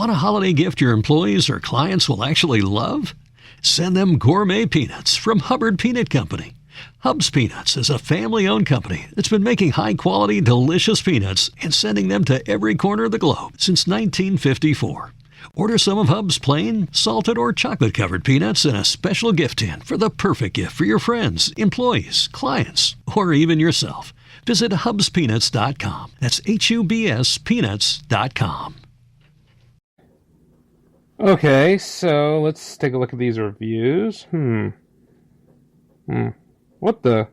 Want a holiday gift your employees or clients will actually love? Send them gourmet peanuts from Hubbard Peanut Company. Hub's Peanuts is a family-owned company that's been making high-quality, delicious peanuts and sending them to every corner of the globe since 1954. Order some of Hub's plain, salted, or chocolate-covered peanuts in a special gift tin for the perfect gift for your friends, employees, clients, or even yourself. Visit hubspeanuts.com. That's HUBS peanuts.com. Okay, so let's take a look at these reviews. What the?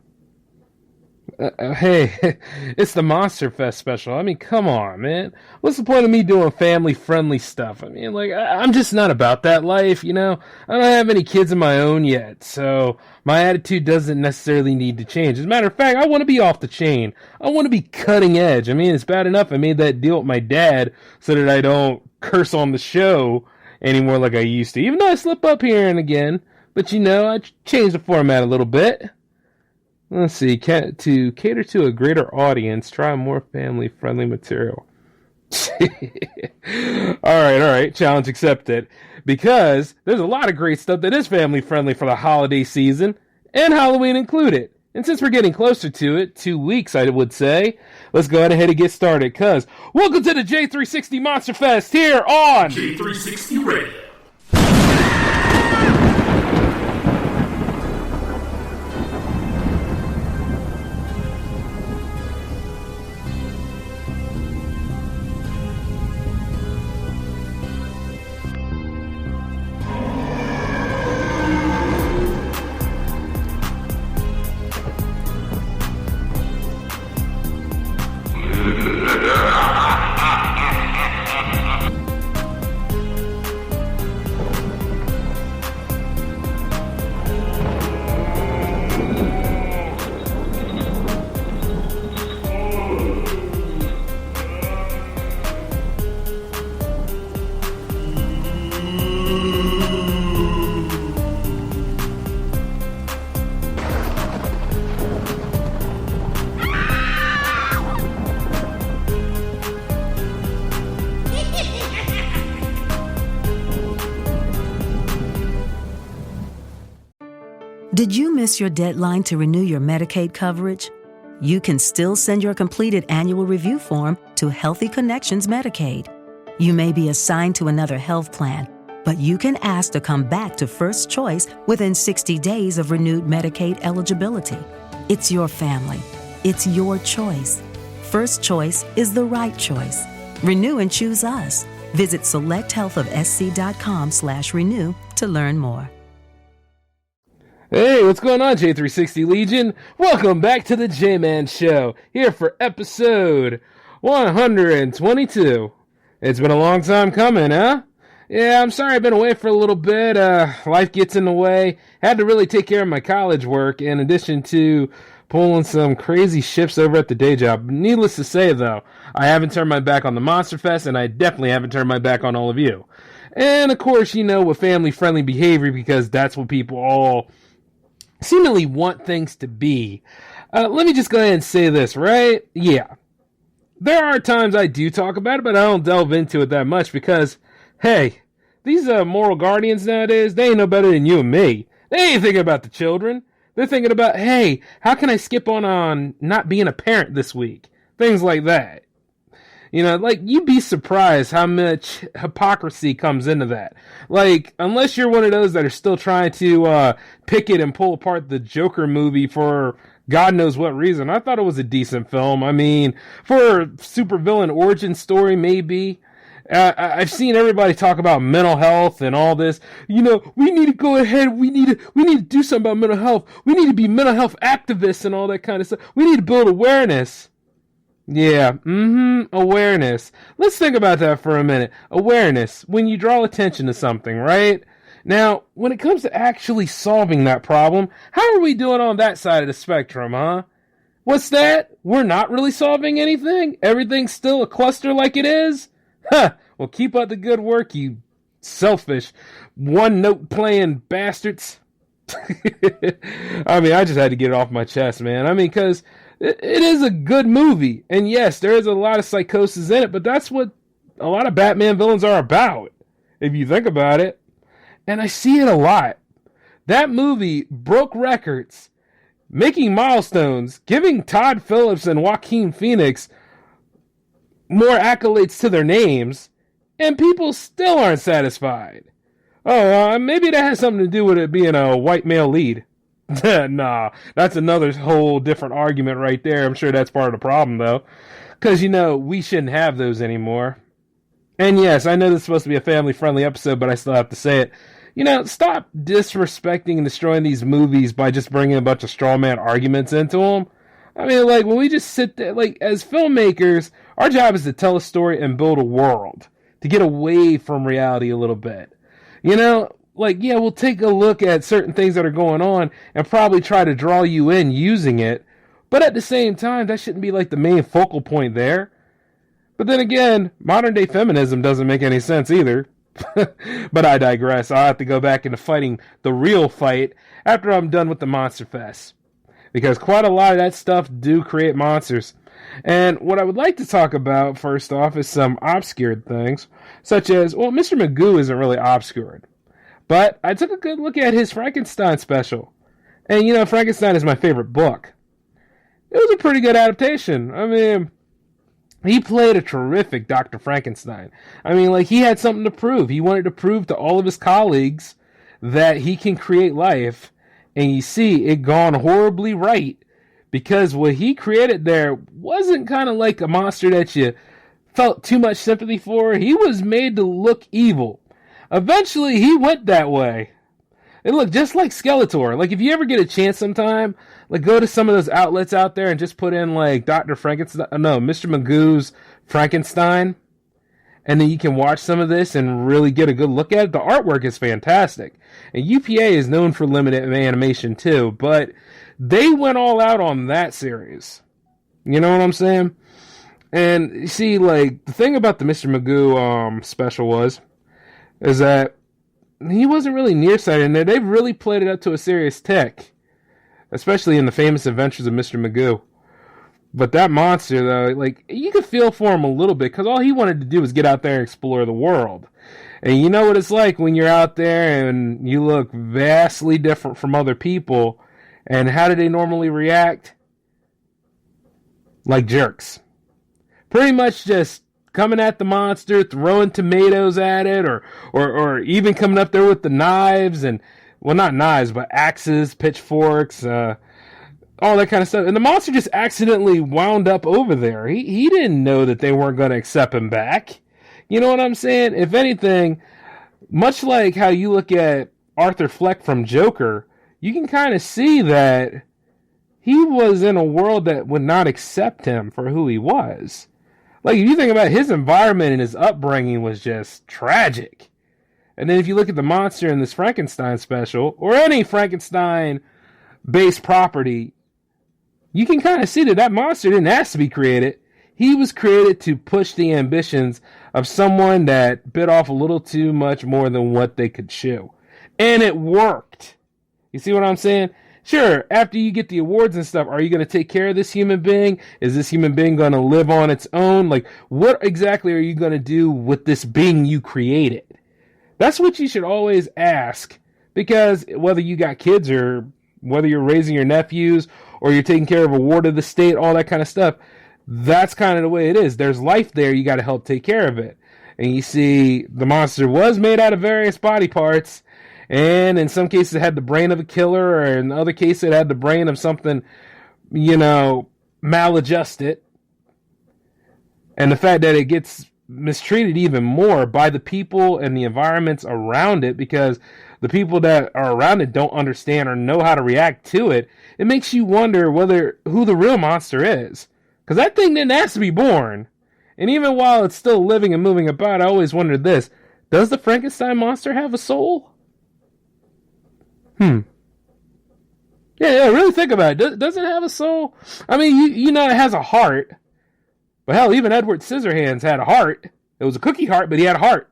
Hey, it's the Monster Fest special. I mean, come on, man. What's the point of me doing family-friendly stuff? I mean, like, I'm just not about that life, you know? I don't have any kids of my own yet, so my attitude doesn't necessarily need to change. As a matter of fact, I want to be off the chain. I want to be cutting edge. I mean, it's bad enough I made that deal with my dad so that I don't curse on the show anymore like I used to, even though I slip up here and again. But, you know, I changed the format a little bit. Let's see, to cater to a greater audience, try more family-friendly material. All right, challenge accepted. Because there's a lot of great stuff that is family-friendly for the holiday season, and Halloween included. And since we're getting closer to it, 2 weeks I would say, let's go ahead and get started, because welcome to the J360 Monster Fest here on J360 Radio. Did you miss your deadline to renew your Medicaid coverage? You can still send your completed annual review form to Healthy Connections Medicaid. You may be assigned to another health plan, but you can ask to come back to First Choice within 60 days of renewed Medicaid eligibility. It's your family. It's your choice. First Choice is the right choice. Renew and choose us. Visit selecthealthofsc.com/renew to learn more. Hey, what's going on, J360 Legion? Welcome back to the J-Man Show, here for episode 122. It's been a long time coming, huh? Yeah, I'm sorry I've been away for a little bit. Life gets in the way. Had to really take care of my college work, in addition to pulling some crazy shifts over at the day job. Needless to say, though, I haven't turned my back on the Monster Fest, and I definitely haven't turned my back on all of you. And, of course, you know, with family-friendly behavior, because that's what people all seemingly want things to be. Let me just go ahead and say this, right? Yeah. There are times I do talk about it, but I don't delve into it that much because, hey, these moral guardians nowadays, they ain't no better than you and me. They ain't thinking about the children. They're thinking about, hey, how can I skip on not being a parent this week? Things like that. You know, like, you'd be surprised how much hypocrisy comes into that. Like, unless you're one of those that are still trying to pick it and pull apart the Joker movie for God knows what reason. I thought it was a decent film. I mean, for a supervillain origin story, maybe. I've seen everybody talk about mental health and all this. You know, we need to go ahead. We need to do something about mental health. We need to be mental health activists and all that kind of stuff. We need to build awareness. Yeah, awareness. Let's think about that for a minute. Awareness, when you draw attention to something, right? Now, when it comes to actually solving that problem, how are we doing on that side of the spectrum, huh? What's that? We're not really solving anything? Everything's still a cluster like it is? Huh, well, keep up the good work, you selfish, one-note playing bastards. I mean, I just had to get it off my chest, man. I mean, because it is a good movie. And yes, there is a lot of psychosis in it, but that's what a lot of Batman villains are about, if you think about it. And I see it a lot. That movie broke records, making milestones, giving Todd Phillips and Joaquin Phoenix more accolades to their names, and people still aren't satisfied. Oh, maybe that has something to do with it being a white male lead. Nah, that's another whole different argument right there. I'm sure that's part of the problem, though. Because, we shouldn't have those anymore. And yes, I know this is supposed to be a family-friendly episode, but I still have to say it. Stop disrespecting and destroying these movies by just bringing a bunch of straw man arguments into them. I mean, when we just sit there, as filmmakers, our job is to tell a story and build a world, to get away from reality a little bit. We'll take a look at certain things that are going on and probably try to draw you in using it, but at the same time, that shouldn't be the main focal point there. But then again, modern day feminism doesn't make any sense either. But I digress. I'll have to go back into fighting the real fight after I'm done with the Monster Fest, because quite a lot of that stuff do create monsters. And what I would like to talk about first off is some obscured things, such as, Mr. Magoo isn't really obscured, but I took a good look at his Frankenstein special. And Frankenstein is my favorite book. It was a pretty good adaptation. I mean, he played a terrific Dr. Frankenstein. I mean, he had something to prove. He wanted to prove to all of his colleagues that he can create life. And you see, it gone horribly right. Because what he created there wasn't kind of like a monster that you felt too much sympathy for. He was made to look evil. Eventually, he went that way. And look, just like Skeletor. If you ever get a chance sometime, go to some of those outlets out there and just put in, Dr. Frankenstein, Mr. Magoo's Frankenstein. And then you can watch some of this and really get a good look at it. The artwork is fantastic. And UPA is known for limited animation, too. But they went all out on that series. You know what I'm saying? And you see, the thing about the Mr. Magoo special is that he wasn't really nearsighted in there. They've really played it up to a serious tech, especially in the famous adventures of Mr. Magoo. But that monster, though, you could feel for him a little bit, because all he wanted to do was get out there and explore the world. And you know what it's like when you're out there and you look vastly different from other people. And how do they normally react? Like jerks. Pretty much just coming at the monster, throwing tomatoes at it, or even coming up there with the knives, and, not knives, but axes, pitchforks, all that kind of stuff. And the monster just accidentally wound up over there. He didn't know that they weren't going to accept him back. You know what I'm saying? If anything, much like how you look at Arthur Fleck from Joker, you can kind of see that he was in a world that would not accept him for who he was. If you think about it, his environment and his upbringing was just tragic. And then if you look at the monster in this Frankenstein special, or any Frankenstein-based property, you can kind of see that monster didn't ask to be created. He was created to push the ambitions of someone that bit off a little too much more than what they could chew. And it worked. You see what I'm saying? Sure, after you get the awards and stuff, are you going to take care of this human being? Is this human being going to live on its own? What exactly are you going to do with this being you created? That's what you should always ask. Because whether you got kids or whether you're raising your nephews or you're taking care of a ward of the state, all that kind of stuff, that's kind of the way it is. There's life there. You got to help take care of it. And you see, the monster was made out of various body parts. And in some cases, it had the brain of a killer, or in other cases, it had the brain of something, maladjusted. And the fact that it gets mistreated even more by the people and the environments around it, because the people that are around it don't understand or know how to react to it, it makes you wonder who the real monster is. Because that thing didn't ask to be born. And even while it's still living and moving about, I always wondered this: does the Frankenstein monster have a soul? Yeah, really think about it. Does it have a soul? I mean, you know it has a heart. But hell, even Edward Scissorhands had a heart. It was a cookie heart, but he had a heart.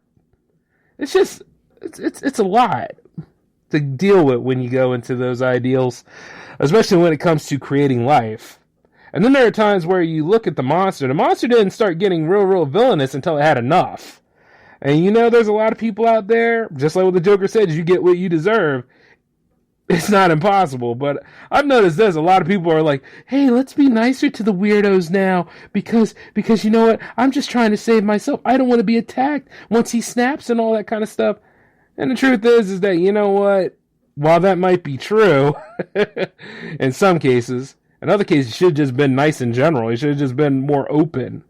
It's just, it's a lot to deal with when you go into those ideals, especially when it comes to creating life. And then there are times where you look at the monster. The monster didn't start getting real villainous until it had enough. And there's a lot of people out there, just like what the Joker said, you get what you deserve. It's not impossible, but I've noticed this. A lot of people are like, hey, let's be nicer to the weirdos now because you know what? I'm just trying to save myself. I don't want to be attacked once he snaps and all that kind of stuff. And the truth is that, you know what? While that might be true in some cases, in other cases, it should have just been nice in general. It should have just been more open.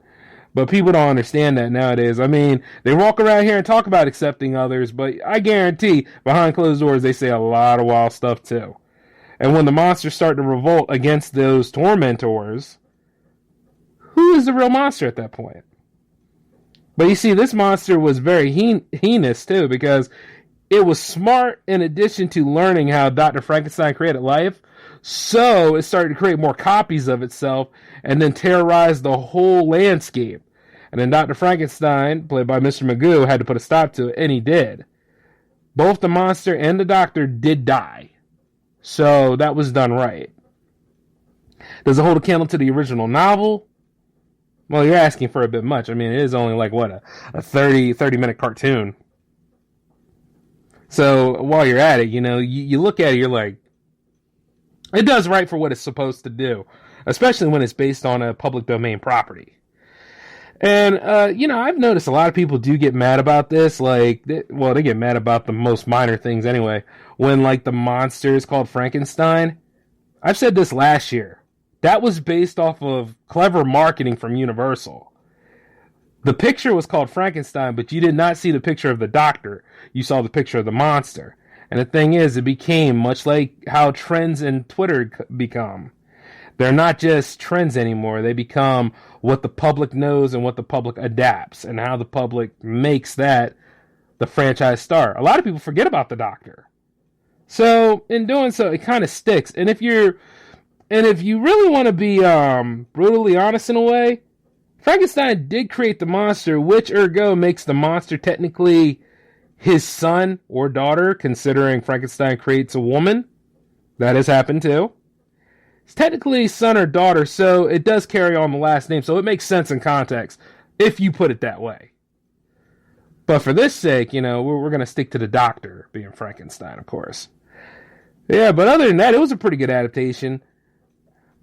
But people don't understand that nowadays. I mean, they walk around here and talk about accepting others, but I guarantee behind closed doors they say a lot of wild stuff too. And when the monsters start to revolt against those tormentors, who is the real monster at that point? But you see, this monster was very heinous too, because it was smart in addition to learning how Dr. Frankenstein created life. So it started to create more copies of itself and then terrorize the whole landscape. And then Dr. Frankenstein, played by Mr. Magoo, had to put a stop to it, and he did. Both the monster and the doctor did die. So that was done right. Does it hold a candle to the original novel? Well, you're asking for a bit much. I mean, it is only like, what, a 30-minute cartoon. So while you're at it, you look at it, you're like, it does right for what it's supposed to do, especially when it's based on a public domain property. And, I've noticed a lot of people do get mad about this. Like, they get mad about the most minor things anyway. When, like, the monster is called Frankenstein. I've said this last year. That was based off of clever marketing from Universal. The picture was called Frankenstein, but you did not see the picture of the doctor. You saw the picture of the monster. And the thing is, it became much like how trends in Twitter become. They're not just trends anymore. They become what the public knows and what the public adapts, and how the public makes that the franchise star. A lot of people forget about the doctor. So in doing so, it kind of sticks. And if you really want to be brutally honest in a way, Frankenstein did create the monster, which ergo makes the monster technically his son or daughter, considering Frankenstein creates a woman. That has happened too. It's technically son or daughter, so it does carry on the last name, so it makes sense in context, if you put it that way. But for this sake, we're going to stick to the doctor being Frankenstein, of course. Yeah, but other than that, it was a pretty good adaptation.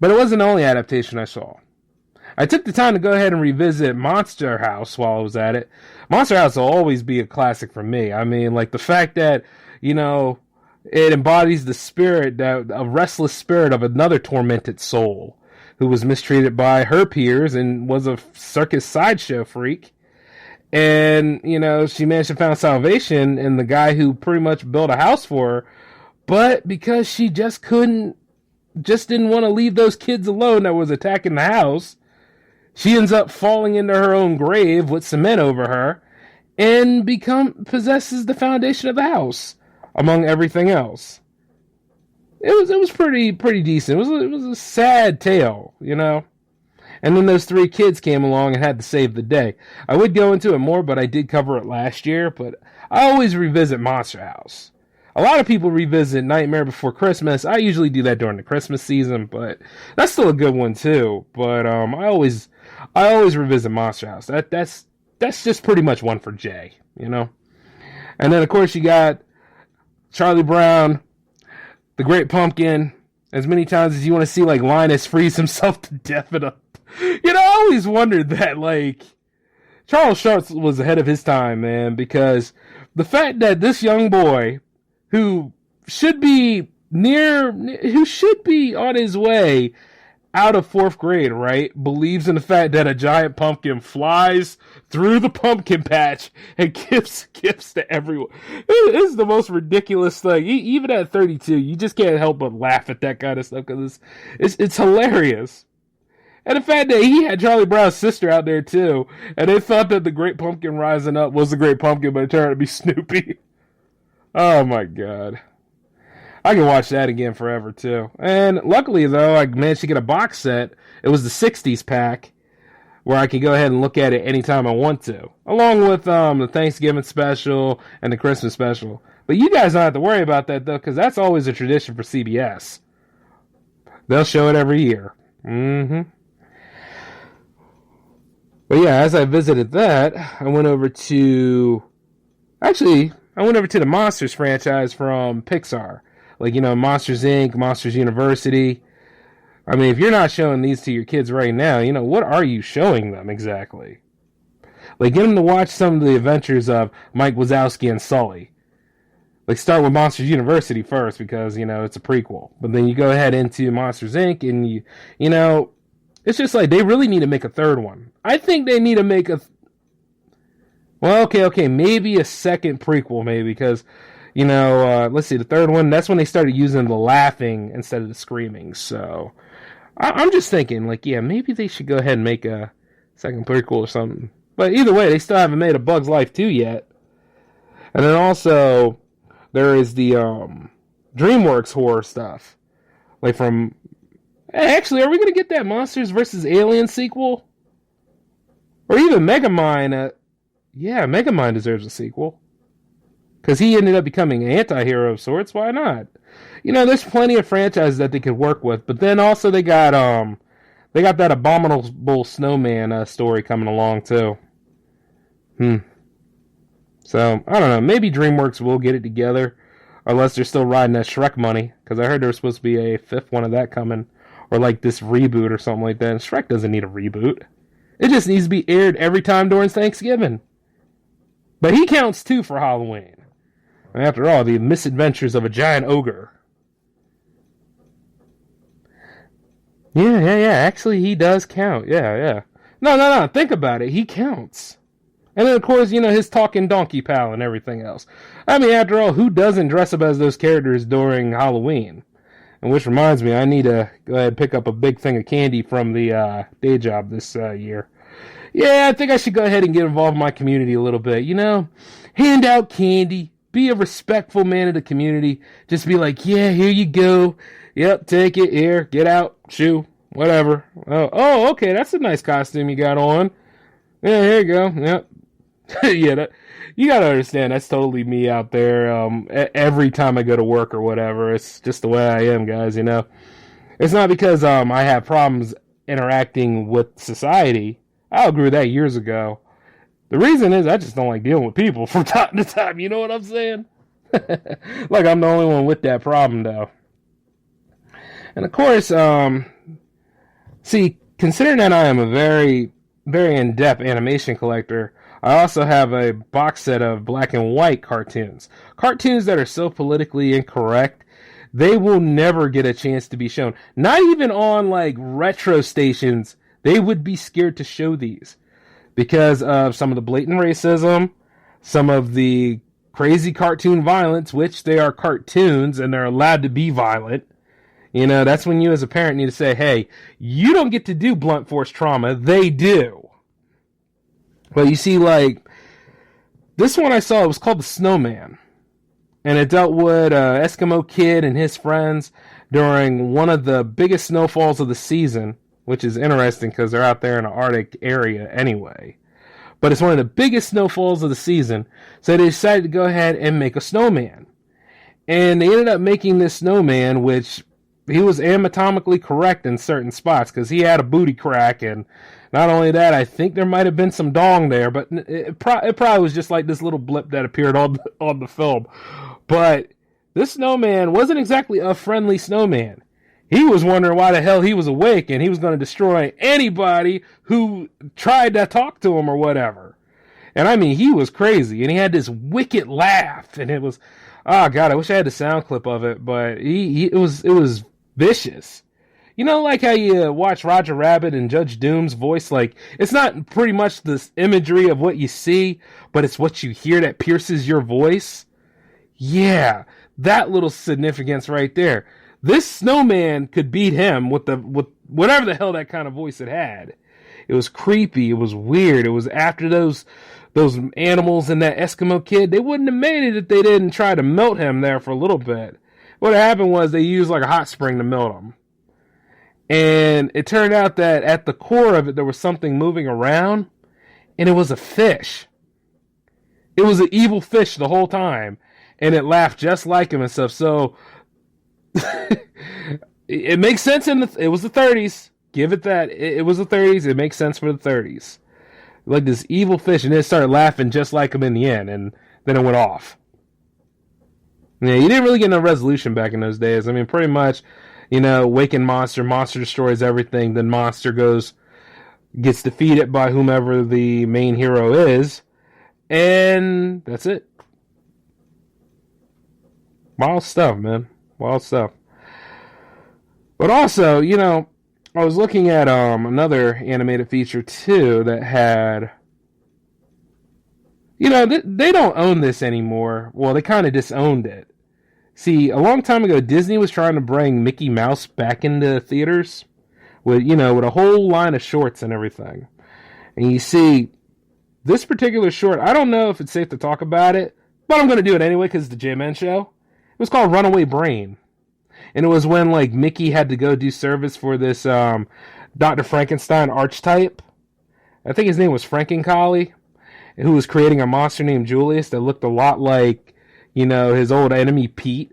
But it wasn't the only adaptation I saw. I took the time to go ahead and revisit Monster House while I was at it. Monster House will always be a classic for me. I mean, like the fact that, it embodies the spirit, a restless spirit of another tormented soul who was mistreated by her peers and was a circus sideshow freak. And, she managed to find salvation in the guy who pretty much built a house for her. But because she just didn't want to leave those kids alone that was attacking the house, she ends up falling into her own grave with cement over her and possesses the foundation of the house, among everything else. It was pretty decent. It was a sad tale, And then those 3 kids came along and had to save the day. I would go into it more, but I did cover it last year. But I always revisit Monster House. A lot of people revisit Nightmare Before Christmas. I usually do that during the Christmas season, but that's still a good one too. But I always revisit Monster House. That's just pretty much one for Jay, And then of course you got Charlie Brown, the Great Pumpkin. As many times as you want to see like Linus freeze himself to death in a, I always wondered that, like, Charles Schultz was ahead of his time, man, because the fact that this young boy who should be on his way out of 4th grade, right, believes in the fact that a giant pumpkin flies through the pumpkin patch and gives gifts to everyone. It is the most ridiculous thing. Even at 32, you just can't help but laugh at that kind of stuff because it's hilarious. And the fact that he had Charlie Brown's sister out there too, and they thought that the Great Pumpkin rising up was the Great Pumpkin, but it turned out to be Snoopy. Oh my god. I can watch that again forever too. And luckily though, I managed to get a box set. It was the 60s pack where I can go ahead and look at it anytime I want to. Along with the Thanksgiving special and the Christmas special. But you guys don't have to worry about that though, because that's always a tradition for CBS. They'll show it every year. Mm-hmm. But yeah, as I visited that, I went over to the Monsters franchise from Pixar. Like, Monsters Inc., Monsters University. I mean, if you're not showing these to your kids right now, what are you showing them exactly? Like, get them to watch some of the adventures of Mike Wazowski and Sully. Like, start with Monsters University first because, it's a prequel. But then you go ahead into Monsters Inc. and it's just like they really need to make a third one. I think they need to make maybe a second prequel, maybe, because, let's see, the third one, that's when they started using the laughing instead of the screaming. So, I'm just thinking, like, yeah, maybe they should go ahead and make a second prequel or something. But either way, they still haven't made a Bug's Life 2 yet. And then also, there is the DreamWorks horror stuff. Like from... Actually, are we going to get that Monsters vs. Aliens sequel? Or even Megamind? Megamind deserves a sequel. Because he ended up becoming an anti-hero of sorts. Why not? There's plenty of franchises that they could work with. But then also they got that Abominable Snowman story coming along too. So, I don't know. Maybe DreamWorks will get it together. Unless they're still riding that Shrek money. Because I heard there was supposed to be a fifth one of that coming. Or like this reboot or something like that. And Shrek doesn't need a reboot. It just needs to be aired every time during Thanksgiving. But he counts too for Halloween. After all, the misadventures of a giant ogre. Yeah. Actually, he does count. Yeah. No. Think about it. He counts. And then, of course, his talking donkey pal and everything else. I mean, after all, who doesn't dress up as those characters during Halloween? And which reminds me, I need to go ahead and pick up a big thing of candy from the day job this year. Yeah, I think I should go ahead and get involved in my community a little bit. Hand out candy. Be a respectful man of the community. Just be like, yeah, here you go. Yep, take it. Here, get out. Shoo. Whatever. Oh, okay, that's a nice costume you got on. Yeah, here you go. Yep. Yeah, you gotta understand, that's totally me out there. Every time I go to work or whatever, it's just the way I am, guys, It's not because I have problems interacting with society. I outgrew that years ago. The reason is I just don't like dealing with people from time to time, you know what I'm saying? Like I'm the only one with that problem, though. And of course, considering that I am a very, very in-depth animation collector, I also have a box set of black and white cartoons. Cartoons that are so politically incorrect, they will never get a chance to be shown. Not even on, like, retro stations, they would be scared to show these. Because of some of the blatant racism, some of the crazy cartoon violence, which they are cartoons and they're allowed to be violent. That's when you as a parent need to say, hey, you don't get to do blunt force trauma, they do. But you see, like, this one I saw, it was called The Snowman. And it dealt with an Eskimo kid and his friends during one of the biggest snowfalls of the season, which is interesting because they're out there in an Arctic area anyway. But it's one of the biggest snowfalls of the season, so they decided to go ahead and make a snowman. And they ended up making this snowman, which he was anatomically correct in certain spots because he had a booty crack, and not only that, I think there might have been some dong there, but it probably was just like this little blip that appeared on the film. But this snowman wasn't exactly a friendly snowman. He was wondering why the hell he was awake, and he was going to destroy anybody who tried to talk to him or whatever. And I mean, he was crazy, and he had this wicked laugh, and it was, oh God, I wish I had the sound clip of it, but it was vicious. Like how you watch Roger Rabbit and Judge Doom's voice, like, it's not pretty much this imagery of what you see, but it's what you hear that pierces your voice. Yeah, that little significance right there. This snowman could beat him with whatever the hell that kind of voice it had. It was creepy, it was weird, it was after those animals and that Eskimo kid, they wouldn't have made it if they didn't try to melt him there for a little bit. What happened was they used like a hot spring to melt him. And it turned out that at the core of it, there was something moving around, and it was a fish. It was an evil fish the whole time, and it laughed just like him and stuff. So it makes sense. It was the 30s. Give it that. It was the 30s. It makes sense for the 30s. Like this evil fish, and it started laughing just like him in the end, and then it went off. Yeah, you didn't really get no resolution back in those days. I mean, pretty much, waking monster destroys everything, then monster gets defeated by whomever the main hero is, and that's it. Wild stuff, man. Wild stuff. But also, I was looking at another animated feature too that had, they don't own this anymore. Well, they kind of disowned it. See, a long time ago, Disney was trying to bring Mickey Mouse back into theaters with a whole line of shorts and everything. And you see, this particular short, I don't know if it's safe to talk about it, but I'm going to do it anyway because it's the J-Man show. It was called Runaway Brain. And it was when, Mickey had to go do service for this Dr. Frankenstein archetype. I think his name was Frankencollie, who was creating a monster named Julius that looked a lot like, his old enemy Pete.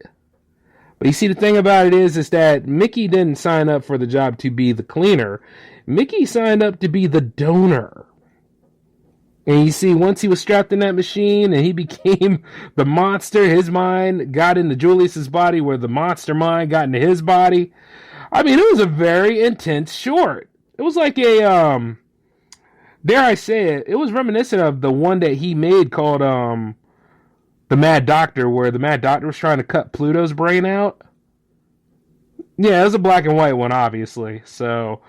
But you see, the thing about it is that Mickey didn't sign up for the job to be the cleaner. Mickey signed up to be the donor. And you see, once he was strapped in that machine and he became the monster, his mind got into Julius's body where the monster mind got into his body. I mean, it was a very intense short. It was like a, dare I say it, it was reminiscent of the one that he made called The Mad Doctor, where the Mad Doctor was trying to cut Pluto's brain out. Yeah, it was a black and white one, obviously. So,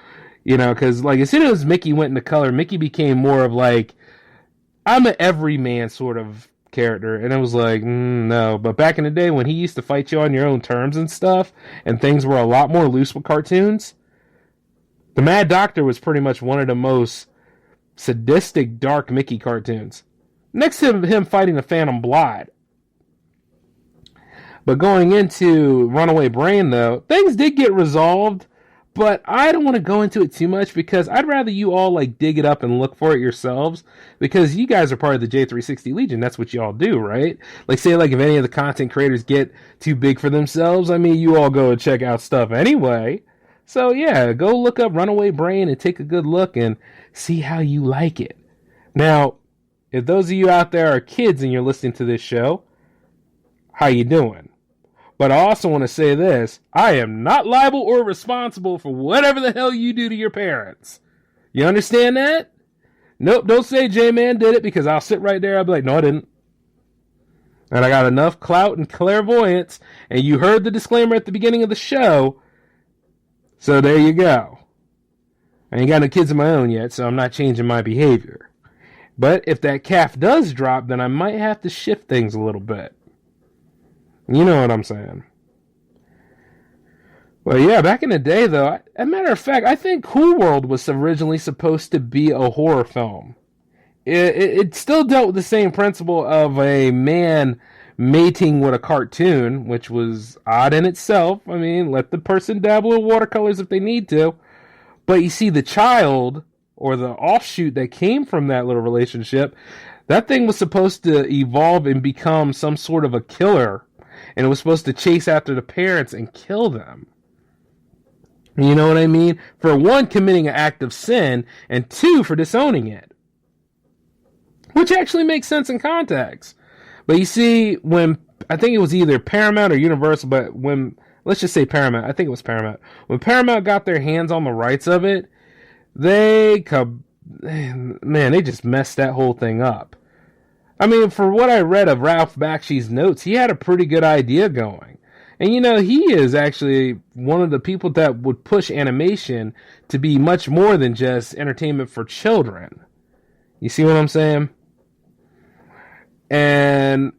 because as soon as Mickey went into color, Mickey became more of I'm an everyman sort of character. And it was no. But back in the day when he used to fight you on your own terms and stuff, and things were a lot more loose with cartoons, the Mad Doctor was pretty much one of the most sadistic, dark Mickey cartoons. Next to him fighting the Phantom Blot. But going into Runaway Brain, though, things did get resolved. But I don't want to go into it too much because I'd rather you all dig it up and look for it yourselves, because you guys are part of the J360 Legion. That's what you all do, right? Say if any of the content creators get too big for themselves, I mean, you all go and check out stuff anyway. So yeah, go look up Runaway Brain and take a good look and see how you like it. Now, if those of you out there are kids and you're listening to this show, how you doing? But I also want to say this. I am not liable or responsible for whatever the hell you do to your parents. You understand that? Nope, don't say J-Man did it, because I'll sit right there. I'll be like, no, I didn't. And I got enough clout and clairvoyance, and you heard the disclaimer at the beginning of the show. So there you go. I ain't got no kids of my own yet, so I'm not changing my behavior. But if that calf does drop, then I might have to shift things a little bit. You know what I'm saying. Well, yeah, back in the day, though, as a matter of fact, I think Cool World was originally supposed to be a horror film. It still dealt with the same principle of a man mating with a cartoon, which was odd in itself. I mean, let the person dabble in watercolors if they need to. But you see, the child, or the offshoot that came from that little relationship, that thing was supposed to evolve and become some sort of a killer. And it was supposed to chase after the parents and kill them. You know what I mean? For one, committing an act of sin, and two, for disowning it. Which actually makes sense in context. But you see, when, I think it was either Paramount or Universal, but when, let's just say Paramount, I think it was Paramount. When Paramount got their hands on the rights of it, they just messed that whole thing up. I mean, for what I read of Ralph Bakshi's notes, he had a pretty good idea going. And he is actually one of the people that would push animation to be much more than just entertainment for children. You see what I'm saying? And,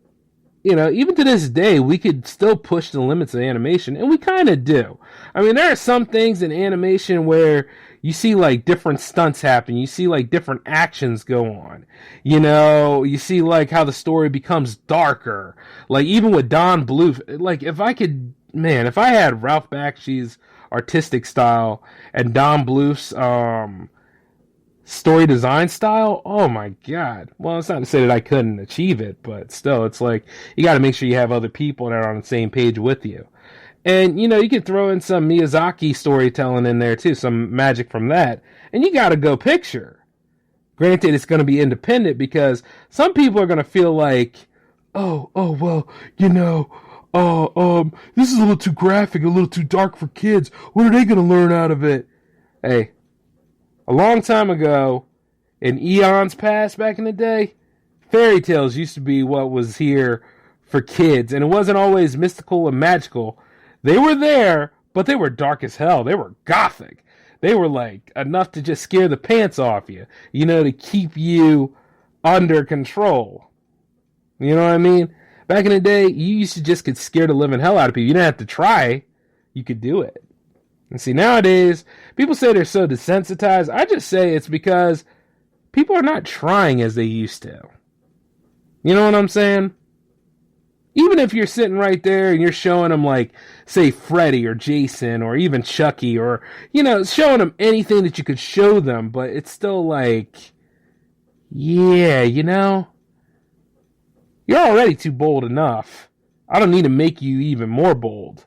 even to this day, we could still push the limits of animation, and we kind of do. I mean, there are some things in animation where you see different stunts happen. You see different actions go on. You see how the story becomes darker. Even with Don Bluth, if I had Ralph Bakshi's artistic style and Don Bluth's story design style, oh my god. Well, it's not to say that I couldn't achieve it, but still, it's you got to make sure you have other people that are on the same page with you. And, you could throw in some Miyazaki storytelling in there, too, some magic from that. And you got to go picture. Granted, it's going to be independent because some people are going to feel like, well, this is a little too graphic, a little too dark for kids. What are they going to learn out of it? Hey, a long time ago, in eons past back in the day, fairy tales used to be what was here for kids. And it wasn't always mystical and magical. They were there, but they were dark as hell. They were gothic. They were like enough to just scare the pants off you, to keep you under control. You know what I mean? Back in the day, you used to just get scared the living hell out of people. You didn't have to try. You could do it. And see, nowadays, people say they're so desensitized. I just say it's because people are not trying as they used to. You know what I'm saying? Even if you're sitting right there and you're showing them, like, say, Freddy or Jason or even Chucky or, showing them anything that you could show them, but it's still like, yeah, you're already too bold enough. I don't need to make you even more bold.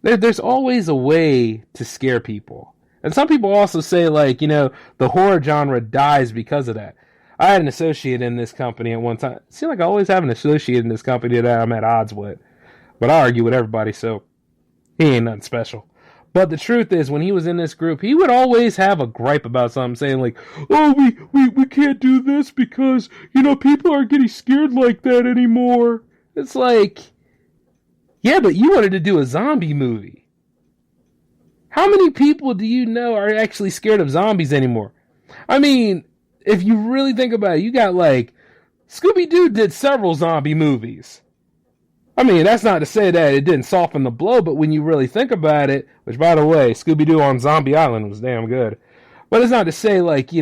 There's always a way to scare people. And some people also say, like, the horror genre dies because of that. I had an associate in this company at one time. It seemed like I always have an associate in this company that I'm at odds with. But I argue with everybody, so he ain't nothing special. But the truth is, when he was in this group, he would always have a gripe about something, saying like, oh, we can't do this because, people aren't getting scared like that anymore. It's like, yeah, but you wanted to do a zombie movie. How many people do you know are actually scared of zombies anymore? I mean, if you really think about it, you got like, Scooby-Doo did several zombie movies. I mean, that's not to say that it didn't soften the blow, but when you really think about it, which by the way, Scooby-Doo on Zombie Island was damn good. But it's not to say like, if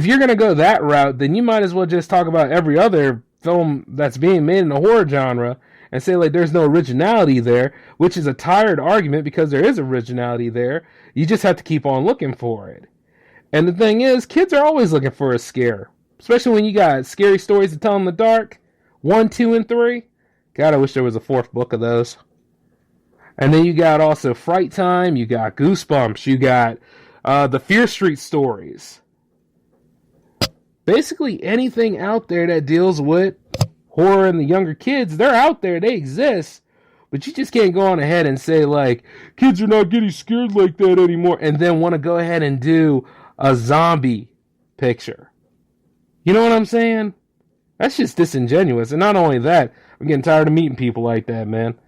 you're going to go that route, then you might as well just talk about every other film that's being made in the horror genre and say like there's no originality there, which is a tired argument because there is originality there. You just have to keep on looking for it. And the thing is, kids are always looking for a scare. Especially when you got scary stories to tell in the dark. 1, 2, and 3. God, I wish there was a 4th book of those. And then you got also Fright Time. You got Goosebumps. You got the Fear Street stories. Basically anything out there that deals with horror and the younger kids, they're out there. They exist. But you just can't go on ahead and say, like, kids are not getting scared like that anymore, and then want to go ahead and do a zombie picture. You know what I'm saying? That's just disingenuous. And not only that, I'm getting tired of meeting people like that, man.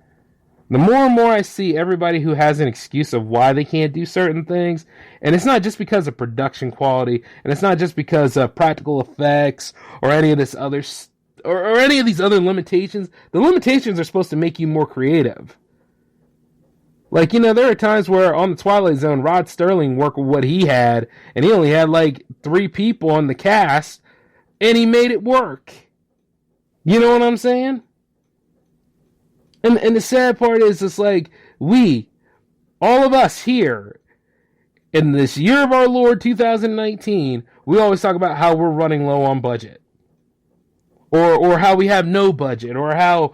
The more and more I see everybody who has an excuse of why they can't do certain things, and it's not just because of production quality, and it's not just because of practical effects or any of this other or any of these other limitations. The limitations are supposed to make you more creative. Like, there are times where on the Twilight Zone, Rod Sterling worked with what he had, and he only had like 3 people on the cast, and he made it work. You know what I'm saying? And the sad part is, it's like, all of us here, in this year of our Lord 2019, we always talk about how we're running low on budget. Or how we have no budget, or how,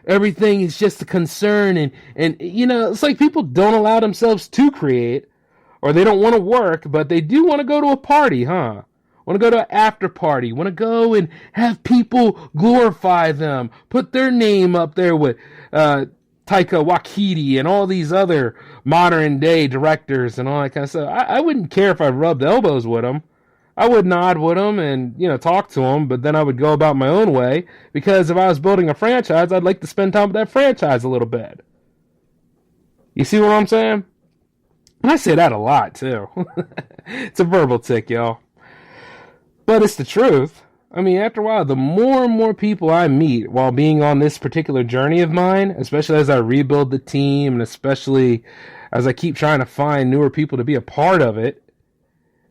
everything is just a concern, and it's like people don't allow themselves to create, or they don't want to work, but they do want to go to a party, huh? Want to go to an after party, want to go and have people glorify them, put their name up there with Taika Waititi and all these other modern day directors and all that kind of stuff. I wouldn't care if I rubbed elbows with them. I would nod with them and, talk to them, but then I would go about my own way, because if I was building a franchise, I'd like to spend time with that franchise a little bit. You see what I'm saying? And I say that a lot, too. It's a verbal tick, y'all. But it's the truth. I mean, after a while, the more and more people I meet while being on this particular journey of mine, especially as I rebuild the team, and especially as I keep trying to find newer people to be a part of it,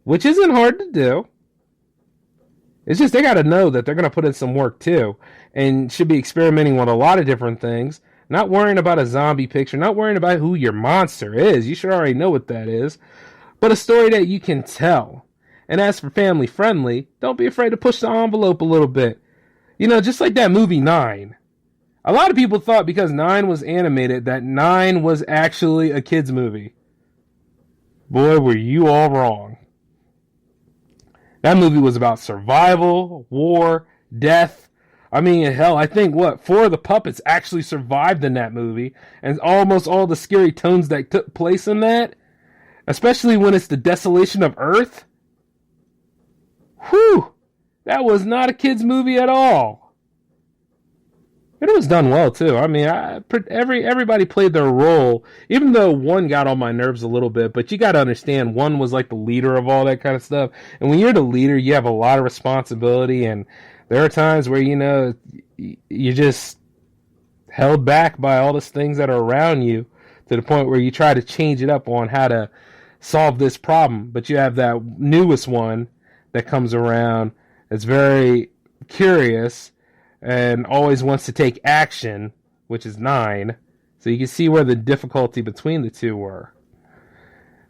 which isn't hard to do. It's just they got to know that they're going to put in some work too, and should be experimenting with a lot of different things. Not worrying about a zombie picture, not worrying about who your monster is. You should already know what that is. But a story that you can tell. And as for family friendly, don't be afraid to push the envelope a little bit. Just like that movie 9. A lot of people thought because 9 was animated that 9 was actually a kid's movie. Boy, were you all wrong. That movie was about survival, war, death. I mean, hell, I think 4 of the puppets actually survived in that movie, and almost all the scary tones that took place in that, especially when it's the desolation of Earth. Whew! That was not a kid's movie at all. And it was done well too. I mean, everybody played their role, even though 1 got on my nerves a little bit. But you got to understand, 1 was like the leader of all that kind of stuff. And when you're the leader, you have a lot of responsibility. And there are times where you're just held back by all the things that are around you, to the point where you try to change it up on how to solve this problem. But you have that newest one that comes around that's very curious and always wants to take action, which is 9. So you can see where the difficulty between the two were.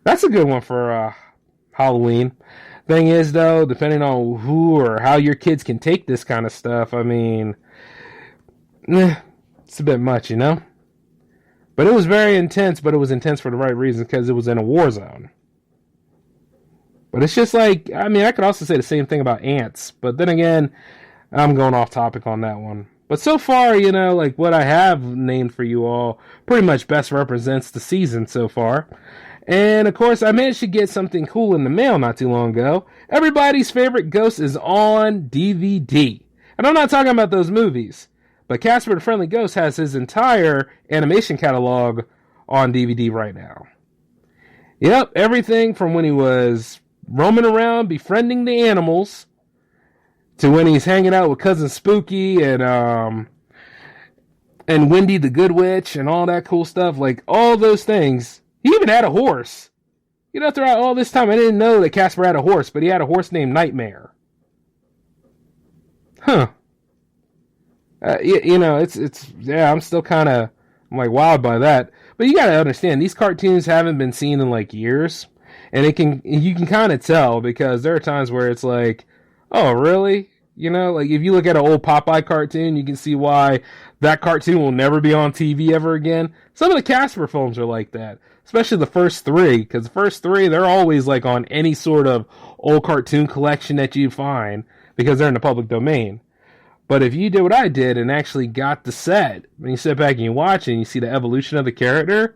That's a good one for Halloween. Thing is, though, depending on who or how your kids can take this kind of stuff, I mean, it's a bit much, But it was very intense, but it was intense for the right reasons, because it was in a war zone. But it's just like, I mean, I could also say the same thing about Ants, but then again, I'm going off topic on that one. But so far, like what I have named for you all pretty much best represents the season so far. And of course, I managed to get something cool in the mail not too long ago. Everybody's favorite Ghost is on DVD. And I'm not talking about those movies, but Casper the Friendly Ghost has his entire animation catalog on DVD right now. Yep, everything from when he was roaming around befriending the animals, to when he's hanging out with Cousin Spooky and Wendy the Good Witch and all that cool stuff, like all those things. He even had a horse. Throughout all this time, I didn't know that Casper had a horse, but he had a horse named Nightmare. Huh. I'm still kind of, I'm like wowed by that. But you gotta understand, these cartoons haven't been seen in like years. And you can kind of tell, because there are times where it's like, oh, really? Like if you look at an old Popeye cartoon, you can see why that cartoon will never be on TV ever again. Some of the Casper films are like that, especially the first 3, because the first 3, they're always like on any sort of old cartoon collection that you find, because they're in the public domain. But if you did what I did and actually got the set, when you sit back and you watch it and you see the evolution of the character,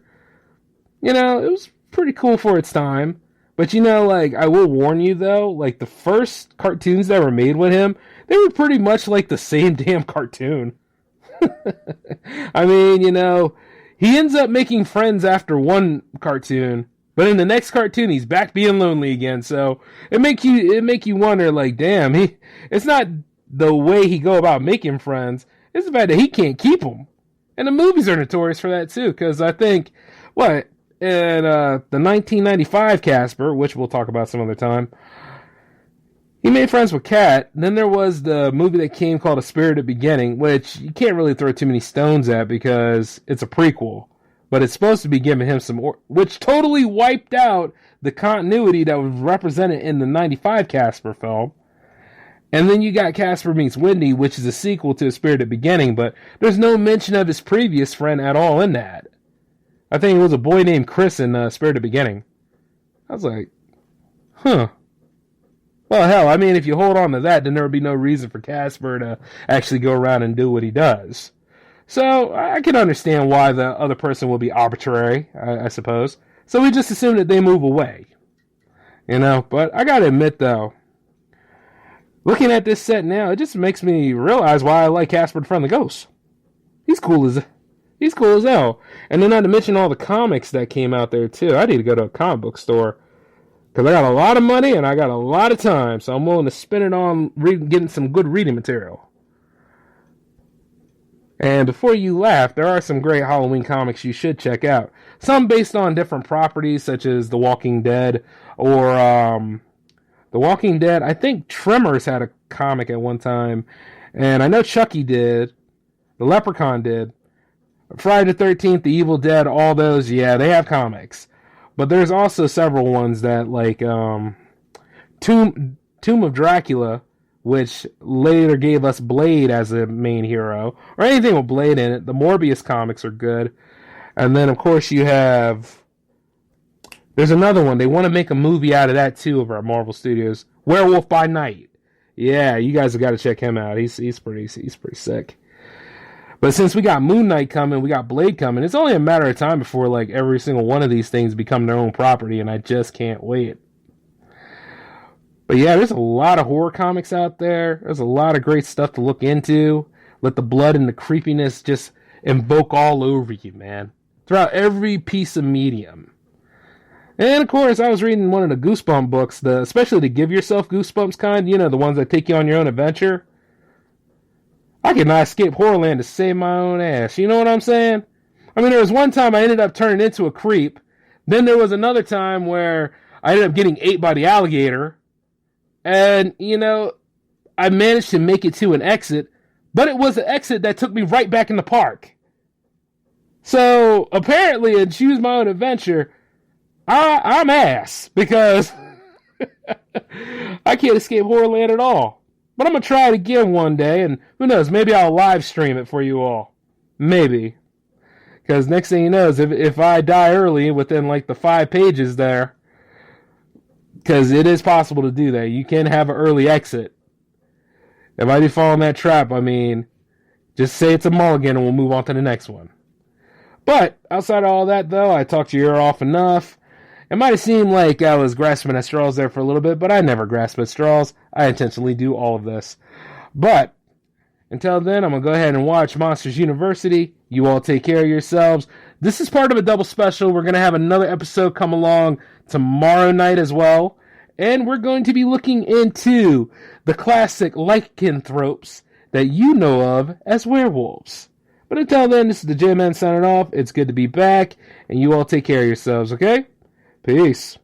it was pretty cool for its time. But like, I will warn you though, like the first cartoons that were made with him, they were pretty much like the same damn cartoon. I mean, he ends up making friends after one cartoon, but in the next cartoon, he's back being lonely again. So it make you wonder, like, damn, it's not the way he go about making friends, it's the fact that he can't keep them. And the movies are notorious for that too, because I think, in the 1995 Casper, which we'll talk about some other time, he made friends with Kat. Then there was the movie that came called A Spirited Beginning, which you can't really throw too many stones at because it's a prequel. But it's supposed to be giving him some which totally wiped out the continuity that was represented in the 95 Casper film. And then you got Casper Meets Wendy, which is a sequel to A Spirited Beginning, but there's no mention of his previous friend at all in that. I think it was a boy named Chris in Spirited Beginning. I was like, huh. Well, hell, I mean, if you hold on to that, then there would be no reason for Casper to actually go around and do what he does. So, I can understand why the other person will be arbitrary, I suppose. So we just assume that they move away. But I gotta admit, though, looking at this set now, it just makes me realize why I like Casper the Friendly Ghost. He's cool as hell. And then not to mention all the comics that came out there, too. I need to go to a comic book store, because I got a lot of money and I got a lot of time, so I'm willing to spend it on getting some good reading material. And before you laugh, there are some great Halloween comics you should check out. Some based on different properties, such as The Walking Dead, or The Walking Dead. I think Tremors had a comic at one time, and I know Chucky did. The Leprechaun did. Friday the 13th, The Evil Dead, all those, yeah, they have comics. But there's also several ones that, like, Tomb of Dracula, which later gave us Blade as a main hero, or anything with Blade in it. The Morbius comics are good. And then, of course, you have... There's another one. They want to make a movie out of that, too, over at Marvel Studios. Werewolf by Night. Yeah, you guys have got to check him out. He's pretty sick. But since we got Moon Knight coming, we got Blade coming, it's only a matter of time before like every single one of these things become their own property, and I just can't wait. But yeah, there's a lot of horror comics out there. There's a lot of great stuff to look into. Let the blood and the creepiness just invoke all over you, man. Throughout every piece of medium. And of course, I was reading one of the Goosebump books, especially the Give Yourself Goosebumps kind, the ones that take you on your own adventure. I could not escape Horrorland to save my own ass. You know what I'm saying? I mean, there was one time I ended up turning into a creep. Then there was another time where I ended up getting ate by the alligator. And, I managed to make it to an exit, but it was an exit that took me right back in the park. So, apparently, in Choose My Own Adventure, I'm ass, because I can't escape Horrorland at all. But I'm going to try it again one day, and who knows, maybe I'll live stream it for you all. Maybe. Because next thing you know is if I die early within like the 5 pages there, because it is possible to do that. You can have an early exit. If I do fall in that trap, just say it's a mulligan and we'll move on to the next one. But outside of all that, though, I talked your ear off enough. It might have seemed like I was grasping at straws there for a little bit, but I never grasp at straws. I intentionally do all of this. But until then, I'm going to go ahead and watch Monsters University. You all take care of yourselves. This is part of a double special. We're going to have another episode come along tomorrow night as well. And we're going to be looking into the classic lycanthropes that you know of as werewolves. But until then, this is the J-Man signing off. It's good to be back. And you all take care of yourselves, okay? Peace.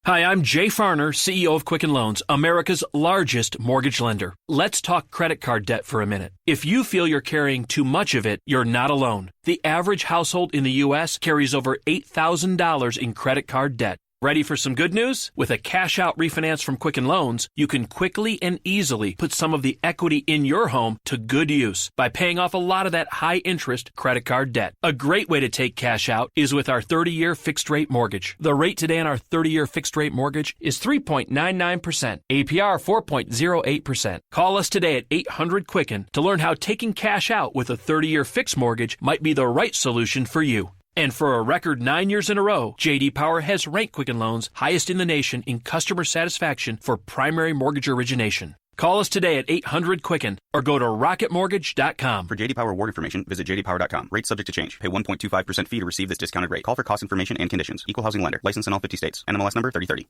Hi, I'm Jay Farner, CEO of Quicken Loans, America's largest mortgage lender. Let's talk credit card debt for a minute. If you feel you're carrying too much of it, you're not alone. The average household in the U.S. carries over $8,000 in credit card debt. Ready for some good news? With a cash-out refinance from Quicken Loans, you can quickly and easily put some of the equity in your home to good use by paying off a lot of that high-interest credit card debt. A great way to take cash out is with our 30-year fixed-rate mortgage. The rate today on our 30-year fixed-rate mortgage is 3.99%, APR 4.08%. Call us today at 800-QUICKEN to learn how taking cash out with a 30-year fixed mortgage might be the right solution for you. And for a record 9 years in a row, J.D. Power has ranked Quicken Loans highest in the nation in customer satisfaction for primary mortgage origination. Call us today at 800-QUICKEN or go to rocketmortgage.com. For J.D. Power award information, visit jdpower.com. Rates subject to change. Pay 1.25% fee to receive this discounted rate. Call for cost information and conditions. Equal housing lender. License in all 50 states. NMLS number 3030.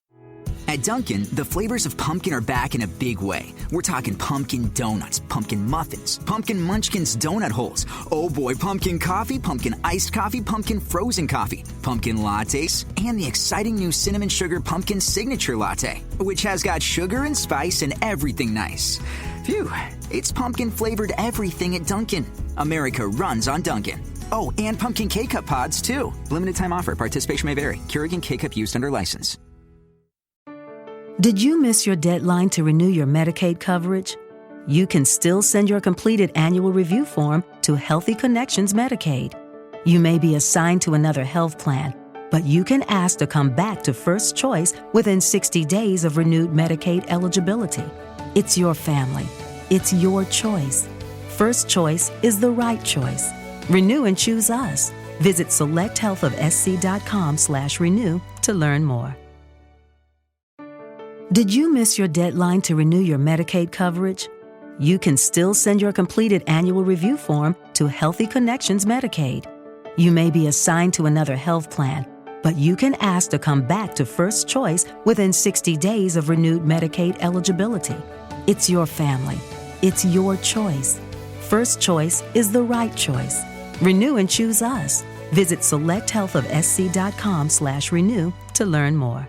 At Dunkin', the flavors of pumpkin are back in a big way. We're talking pumpkin donuts, pumpkin muffins, pumpkin munchkins donut holes. Oh boy, pumpkin coffee, pumpkin iced coffee, pumpkin frozen coffee, pumpkin lattes, and the exciting new cinnamon sugar pumpkin signature latte, which has got sugar and spice and everything nice. Phew, it's pumpkin flavored everything at Dunkin'. America runs on Dunkin'. Oh, and pumpkin K-Cup pods too. Limited time offer. Participation may vary. Keurig K-Cup used under license. Did you miss your deadline to renew your Medicaid coverage? You can still send your completed annual review form to Healthy Connections Medicaid. You may be assigned to another health plan, but you can ask to come back to First Choice within 60 days of renewed Medicaid eligibility. It's your family. It's your choice. First Choice is the right choice. Renew and choose us. Visit selecthealthofsc.com/renew to learn more. Did you miss your deadline to renew your Medicaid coverage? You can still send your completed annual review form to Healthy Connections Medicaid. You may be assigned to another health plan, but you can ask to come back to First Choice within 60 days of renewed Medicaid eligibility. It's your family. It's your choice. First Choice is the right choice. Renew and choose us. Visit selecthealthofsc.com/renew to learn more.